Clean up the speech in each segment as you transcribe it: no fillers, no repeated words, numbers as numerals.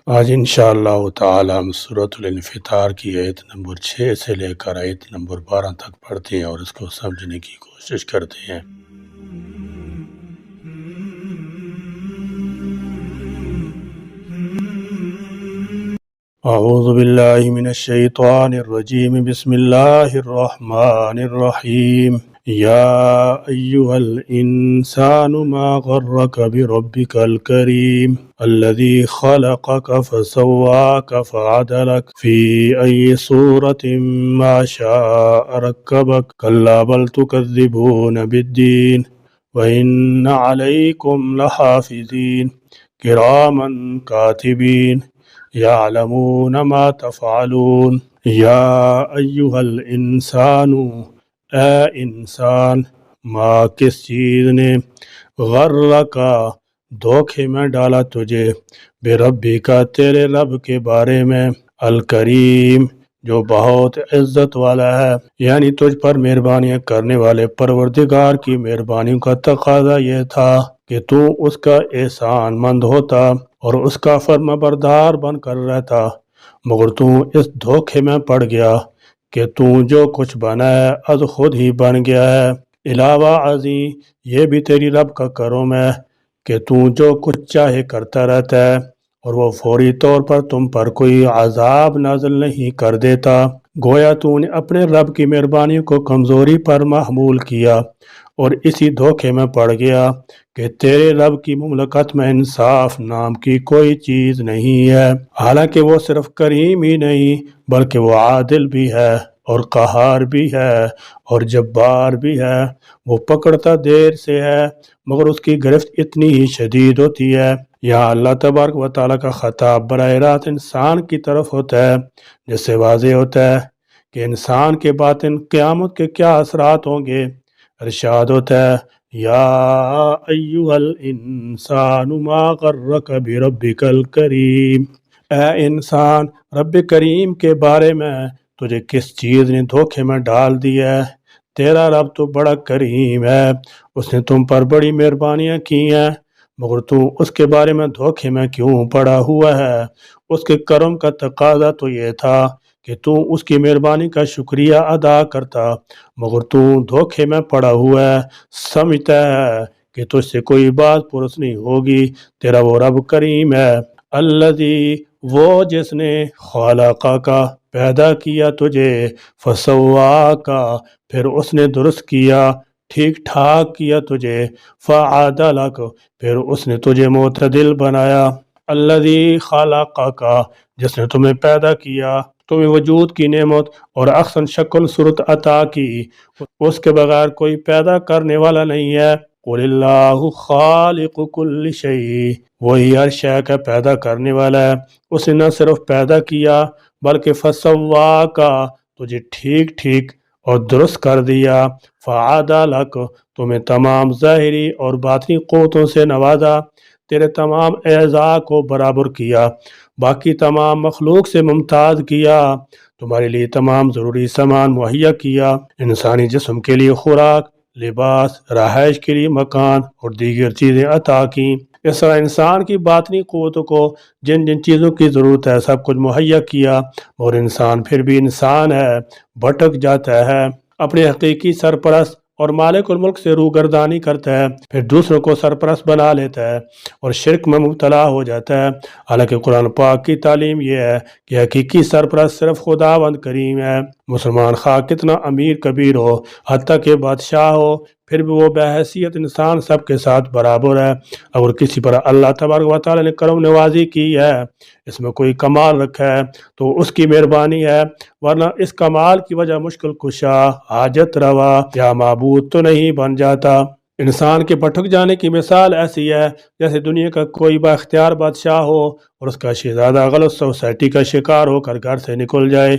آج انشاءاللہ تعالی ہم سورۃ الانفطار کی آیت نمبر 6 سے لے کر آیت نمبر 12 تک پڑھتے ہیں اور اس کو سمجھنے کی کوشش کرتے ہیں۔ اعوذ باللہ من الشیطان الرجیم، بسم اللہ الرحمن الرحیم۔ یا ایہا الانسان ما غرک بربک الکریم الذی خلقک فسواک فعدلک فی ای صورت ما شاء رکبک کلا بل تکذبون بالدین وإن علیکم لحافظین کراما کاتبین یعلمون ما تفعلون۔ یا ایہا الانسان، اے انسان، ما کس چیز نے غرکا دھوکے میں ڈالا تجھے، بے ربی کا تیرے رب کے بارے میں، الکریم جو بہت عزت والا ہے، یعنی تجھ پر مہربانیاں کرنے والے پروردگار کی مہربانیوں کا تقاضا یہ تھا کہ تو اس کا احسان مند ہوتا اور اس کا فرما بردار بن کر رہتا، مگر تو اس دھوکے میں پڑ گیا کہ تو جو کچھ بنا ہے از خود ہی بن گیا ہے۔ علاوہ ازیں یہ بھی تیری رب کا کرم ہے کہ تو جو کچھ چاہے کرتا رہتا ہے اور وہ فوری طور پر تم پر کوئی عذاب نازل نہیں کر دیتا۔ گویا تو نے اپنے رب کی مہربانیوں کو کمزوری پر محمول کیا اور اسی دھوکے میں پڑ گیا کہ تیرے رب کی مملکت میں انصاف نام کی کوئی چیز نہیں ہے، حالانکہ وہ صرف کریم ہی نہیں بلکہ وہ عادل بھی ہے اور قہار بھی ہے اور جبار بھی ہے۔ وہ پکڑتا دیر سے ہے مگر اس کی گرفت اتنی ہی شدید ہوتی ہے۔ یہاں اللہ تبارک و تعالیٰ کا خطاب براہ راست انسان کی طرف ہوتا ہے، جس سے واضح ہوتا ہے کہ انسان کے باطن قیامت کے کیا اثرات ہوں گے۔ ارشاد ہوتا ہے، یا ایہا الانسان ما غرک بربک الکریم، اے انسان، رب کریم کے بارے میں تجھے کس چیز نے دھوکے میں ڈال دیا ہے؟ تیرا رب تو بڑا کریم ہے، اس نے تم پر بڑی مہربانیاں کی ہیں، مگر تو اس کے بارے میں دھوکے میں کیوں پڑا ہوا ہے؟ اس کے کرم کا تقاضا تو یہ تھا کہ تو اس کی مہربانی کا شکریہ ادا کرتا، مگر تو دھوکے میں پڑا ہوا ہے، سمجھتا ہے کہ تجھ سے کوئی بات پرس نہیں ہوگی۔ تیرا وہ رب کریم ہے، الذی وہ جس نے خالقہ کا پیدا کیا تجھے، فسواکا پھر اس نے درست کیا، ٹھیک ٹھاک کیا تجھے، فعدلک پھر اس نے تجھے معتدل بنایا، الذی خالقک جس نے تمہیں پیدا کیا، تمہیں وجود کی نعمت اور احسن شکل صورت عطا کی، اس کے بغیر کوئی پیدا کرنے والا نہیں ہے۔ قل اللہ خالق کل شیء، وہی ہر شے کا پیدا کرنے والا ہے، اس نے نہ صرف پیدا کیا بلکہ فسواکا تجھے ٹھیک ٹھیک اور درست کر دیا، فعدلک تمہیں تمام ظاہری اور باطنی قوتوں سے نوازا، تیرے تمام اعضاء کو برابر کیا، باقی تمام مخلوق سے ممتاز کیا، تمہارے لیے تمام ضروری سامان مہیا کیا، انسانی جسم کے لیے خوراک، لباس، رہائش کے لیے مکان اور دیگر چیزیں عطا کیں۔ اس طرح انسان کی باطنی قوتوں کو جن جن چیزوں کی ضرورت ہے سب کچھ مہیا کیا، اور انسان پھر بھی انسان ہے، بھٹک جاتا ہے، اپنے حقیقی سرپرست اور مالک الملک سے روگردانی کرتا ہے، پھر دوسروں کو سرپرست بنا لیتا ہے اور شرک میں مبتلا ہو جاتا ہے۔ حالانکہ قرآن پاک کی تعلیم یہ ہے کہ حقیقی سرپرست صرف خداوند کریم ہے۔ مسلمان خواہ کتنا امیر کبیر ہو، حتیٰ کہ بادشاہ ہو، پھر بھی وہ بحیثیت انسان سب کے ساتھ برابر ہے۔ اگر کسی پر اللہ تبارک و تعالیٰ نے کرم نوازی کی ہے، اس میں کوئی کمال رکھا ہے تو اس کی مہربانی ہے، ورنہ اس کمال کی وجہ مشکل کشا، حاجت روا یا معبود تو نہیں بن جاتا۔ انسان کے بھٹک جانے کی مثال ایسی ہے جیسے دنیا کا کوئی با اختیار بادشاہ ہو اور اس کا شہزادہ غلط سوسائٹی کا شکار ہو کر گھر سے نکل جائے،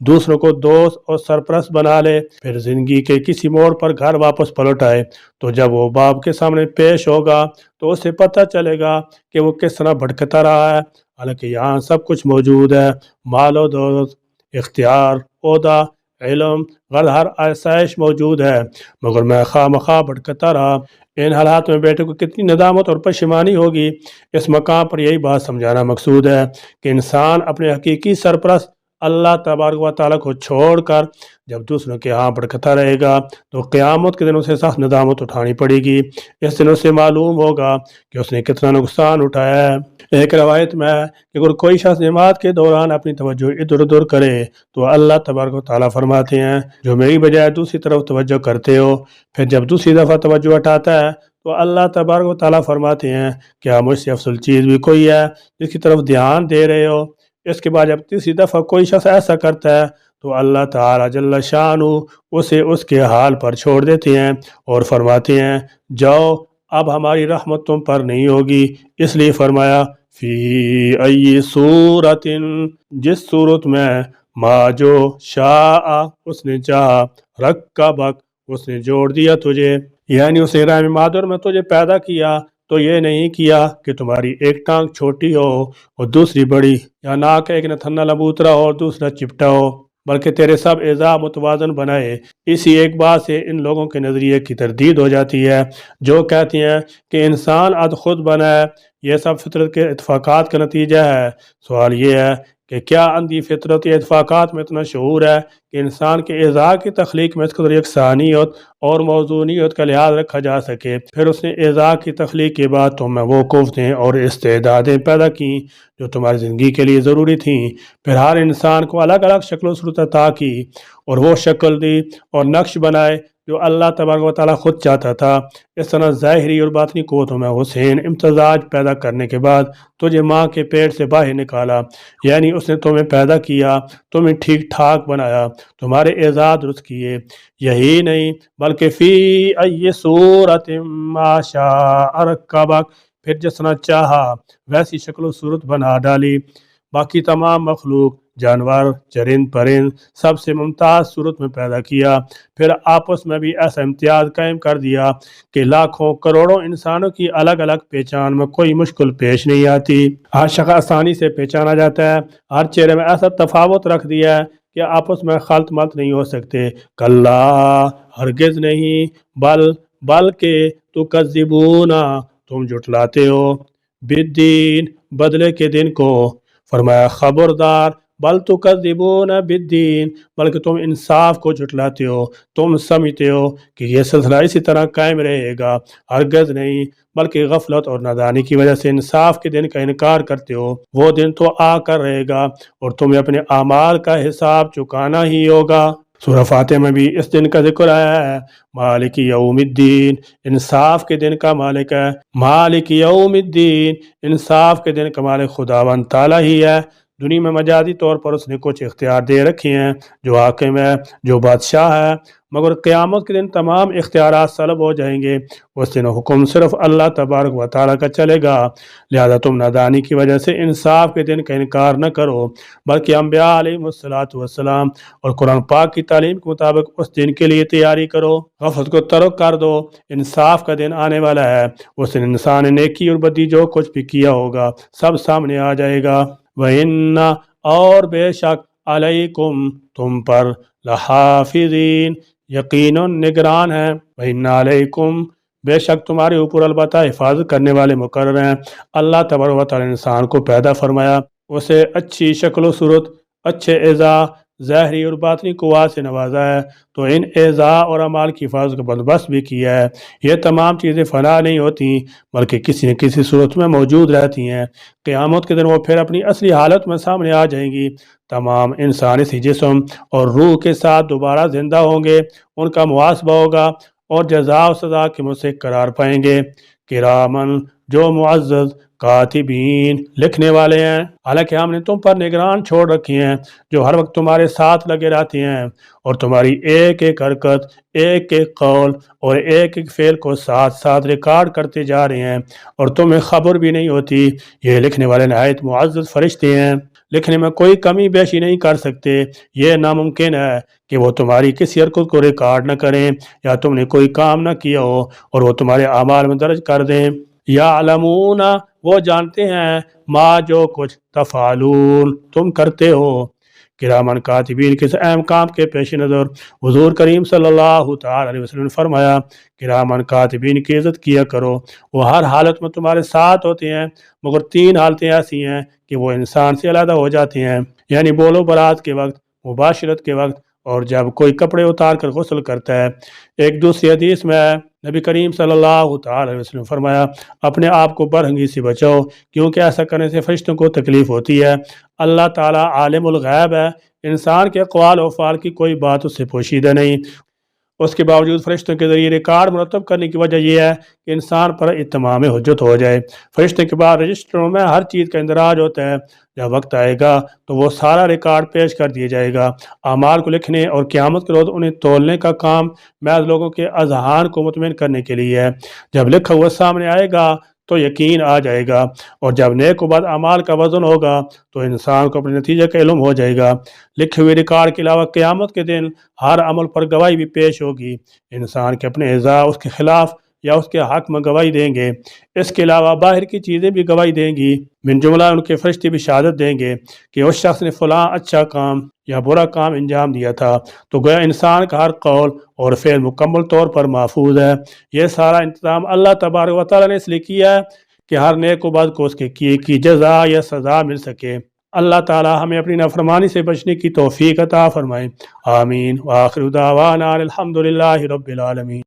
دوسروں کو دوست اور سرپرست بنا لے، پھر زندگی کے کسی موڑ پر گھر واپس پلٹ آئے تو جب وہ باپ کے سامنے پیش ہوگا تو اسے پتہ چلے گا کہ وہ کس طرح بھٹکتا رہا ہے۔ حالانکہ یہاں سب کچھ موجود ہے، مال و دولت، اختیار، عہدہ، علم، غرض ہر آسائش موجود ہے، مگر میں خواہ مخواہ بھٹکتا رہا۔ ان حالات میں بیٹے کو کتنی ندامت اور پشیمانی ہوگی۔ اس مقام پر یہی بات سمجھانا مقصود ہے کہ انسان اپنے حقیقی سرپرست اللہ تبارک و تعالیٰ کو چھوڑ کر جب دوسروں کے ہاں بھٹکتا رہے گا تو قیامت کے دن اسے سخت ندامت اٹھانی پڑے گی۔ اس دن اسے معلوم ہوگا کہ اس نے کتنا نقصان اٹھایا ہے۔ ایک روایت میں ہے کہ اگر کوئی شخص نماز کے دوران اپنی توجہ ادھر ادھر کرے تو اللہ تبارک و تعالیٰ فرماتے ہیں جو میری بجائے دوسری طرف توجہ کرتے ہو، پھر جب دوسری دفعہ توجہ ہٹاتا ہے تو اللہ تبارک و تعالیٰ فرماتے ہیں کیا مجھ سے افضل چیز بھی کوئی ہے جس کی طرف دھیان دے رہے ہو۔ اس کے بعد جب تیسری دفعہ کوئی شخص ایسا کرتا ہے تو اللہ تعالیٰ جل شانہ اسے اس کے حال پر چھوڑ دیتے ہیں اور فرماتے ہیں جاؤ اب ہماری رحمت تم پر نہیں ہوگی۔ اس لیے فرمایا فی ای صورت، جس صورت میں ما جو شاء اس نے چاہا، رکبک اس نے جوڑ دیا تجھے، یعنی اس رحم مادر میں تجھے پیدا کیا تو یہ نہیں کیا کہ تمہاری ایک ٹانگ چھوٹی ہو اور دوسری بڑی، یا ناک ایک نتھنا لبوترا ہو اور دوسرا چپٹا ہو، بلکہ تیرے سب اعضاء متوازن بنائے۔ اسی ایک بات سے ان لوگوں کے نظریے کی تردید ہو جاتی ہے جو کہتی ہیں کہ انسان اد خود بنا ہے، یہ سب فطرت کے اتفاقات کا نتیجہ ہے۔ سوال یہ ہے کہ کیا اندھی فطرت یا اتفاقات میں اتنا شعور ہے کہ انسان کے اعضاء کی تخلیق میں اس قدر یکسانیت اور موزونیت کا لحاظ رکھا جا سکے؟ پھر اس نے اعضاء کی تخلیق کے بعد تم میں وہ قوتیں اور استعدادیں پیدا کیں جو تمہاری زندگی کے لیے ضروری تھیں، پھر ہر انسان کو الگ الگ شکل و صورت عطا کی اور وہ شکل دی اور نقش بنائے جو اللہ تبارک و تعالیٰ خود چاہتا تھا۔ اس طرح ظاہری اور باطنی قوتوں میں حسین امتزاج پیدا کرنے کے بعد تجھے ماں کے پیٹ سے باہر نکالا، یعنی اس نے تمہیں پیدا کیا، تمہیں ٹھیک ٹھاک بنایا، تمہارے اعضاء درست کیے۔ یہی نہیں بلکہ فی ای صورت ما شاء رکبک، پھر جس طرح چاہا ویسی شکل و صورت بنا ڈالی۔ باقی تمام مخلوق، جانور، چرند پرند سب سے ممتاز صورت میں پیدا کیا، پھر آپس میں بھی ایسا امتیاز قائم کر دیا کہ لاکھوں کروڑوں انسانوں کی الگ الگ پہچان میں کوئی مشکل پیش نہیں آتی، ہر شخص آسانی سے پہچانا جاتا ہے، ہر چہرے میں ایسا تفاوت رکھ دیا ہے کہ آپس میں خلط ملط نہیں ہو سکتے۔ کلا، ہرگز نہیں، بلکہ تکذبون، تم جھٹلاتے ہو، بالدین، بدلے کے دن کو۔ فرمایا خبردار، بل تکذبون بالدین، بلکہ تم انصاف کو جھٹلاتے ہو، تم سمجھتے ہو کہ یہ سلسلہ اسی طرح قائم رہے گا، ہرگز نہیں، بلکہ غفلت اور نادانی کی وجہ سے انصاف کے دن کا انکار کرتے ہو۔ وہ دن تو آ کر رہے گا اور تمہیں اپنے اعمال کا حساب چکانا ہی ہوگا۔ سورہ فاتحہ میں بھی اس دن کا ذکر آیا ہے، مالک یوم الدین، انصاف کے دن کا مالک ہے، مالک یوم الدین، انصاف کے دن کا مالک خداوند تعالیٰ ہی ہے۔ دنیا میں مجازی طور پر اس نے کچھ اختیار دے رکھے ہیں، جو حاکم ہے، جو بادشاہ ہے، مگر قیامت کے دن تمام اختیارات سلب ہو جائیں گے۔ اس دن حکم صرف اللہ تبارک و تعالیٰ کا چلے گا، لہذا تم نادانی کی وجہ سے انصاف کے دن کا انکار نہ کرو، بلکہ انبیاء علیہم السلام اور قرآن پاک کی تعلیم کے مطابق اس دن کے لیے تیاری کرو، غفلت کو ترک کر دو۔ انصاف کا دن آنے والا ہے، اس دن انسان نے نیکی اور بدی جو کچھ بھی کیا ہوگا سب سامنے آ جائے گا۔ وَإِنَّ، اور بے شک، علیکم، تم پر، لحافظین، یقیناً نگران ہیں، وَإِنَّ علیکم، بے شک تمہارے اوپر البتہ حفاظت کرنے والے مقرر ہیں۔ اللہ تبارک و تعالیٰ نے انسان کو پیدا فرمایا، اسے اچھی شکل و صورت، اچھے اعضاء، ظاہری اور باطنی قوات سے نوازا ہے، تو ان اعضاء اور اعمال کی حفاظت کا بندوبست بھی کیا ہے۔ یہ تمام چیزیں فنا نہیں ہوتی بلکہ کسی نہ کسی صورت میں موجود رہتی ہیں۔ قیامت کے دن وہ پھر اپنی اصلی حالت میں سامنے آ جائیں گی۔ تمام انسان اسی جسم اور روح کے ساتھ دوبارہ زندہ ہوں گے، ان کا محاسبہ ہوگا اور جزا و سزا کے مستحق قرار پائیں گے۔ کرامن، جو معزز، کاتبین، لکھنے والے ہیں، حالانکہ ہم نے تم پر نگران چھوڑ رکھی ہیں جو ہر وقت تمہارے ساتھ لگے رہتے ہیں اور تمہاری ایک ایک حرکت، ایک ایک قول اور ایک ایک فعل کو ساتھ ساتھ ریکارڈ کرتے جا رہے ہیں، اور تمہیں خبر بھی نہیں ہوتی۔ یہ لکھنے والے نہایت معزز فرشتے ہیں، لکھنے میں کوئی کمی بیشی نہیں کر سکتے۔ یہ ناممکن ہے کہ وہ تمہاری کسی حرکت کو ریکارڈ نہ کریں یا تم نے کوئی کام نہ کیا ہو اور وہ تمہارے اعمال میں درج کر دیں۔ یعلمون، وہ جانتے ہیں، ما جو کچھ، تفعلون، تم کرتے ہو۔ کرامن کاتبین کے اہم کام کے پیش نظر حضور کریم صلی اللہ تعالی علیہ وسلم نے فرمایا کرامن کاتبین کی عزت کیا کرو، وہ ہر حالت میں تمہارے ساتھ ہوتے ہیں، مگر 3 حالتیں ایسی ہیں کہ وہ انسان سے علیحدہ ہو جاتے ہیں، یعنی بول و برات کے وقت، مباشرت کے وقت، اور جب کوئی کپڑے اتار کر غسل کرتا ہے۔ ایک دوسری حدیث میں نبی کریم صلی اللہ تعالی علیہ وسلم فرمایا اپنے آپ کو برہنگی سے بچاؤ، کیونکہ ایسا کرنے سے فرشتوں کو تکلیف ہوتی ہے۔ اللہ تعالیٰ عالم الغیب ہے، انسان کے اقوال و افعال کی کوئی بات اس سے پوشیدہ نہیں، اس کے باوجود فرشتوں کے ذریعے ریکارڈ مرتب کرنے کی وجہ یہ ہے کہ انسان پر اتمام حجت ہو جائے۔ فرشتے کے بعد رجسٹروں میں ہر چیز کا اندراج ہوتا ہے، جب وقت آئے گا تو وہ سارا ریکارڈ پیش کر دیا جائے گا۔ اعمال کو لکھنے اور قیامت کے روز انہیں تولنے کا کام محض لوگوں کے اذہان کو مطمئن کرنے کے لیے ہے۔ جب لکھا ہوا سامنے آئے گا تو یقین آ جائے گا، اور جب نیک و بد اعمال کا وزن ہوگا تو انسان کو اپنے نتیجے کا علم ہو جائے گا۔ لکھے ہوئے ریکارڈ کے علاوہ قیامت کے دن ہر عمل پر گواہی بھی پیش ہوگی۔ انسان کے اپنے اعضاء اس کے خلاف یا اس کے حق میں گواہی دیں گے، اس کے علاوہ باہر کی چیزیں بھی گواہی دیں گی، من جملہ ان کے فرشتے بھی شہادت دیں گے کہ اس شخص نے فلاں اچھا کام یا برا کام انجام دیا تھا۔ تو گویا انسان کا ہر قول اور فعل مکمل طور پر محفوظ ہے۔ یہ سارا انتظام اللہ تبارک و تعالیٰ نے اس لیے کیا ہے کہ ہر نیک و بد کو اس کے کیے کی جزا یا سزا مل سکے۔ اللہ تعالیٰ ہمیں اپنی نافرمانی سے بچنے کی توفیق عطا فرمائے، آمین۔ وآخر دعوانا الحمد للہ رب العالمین۔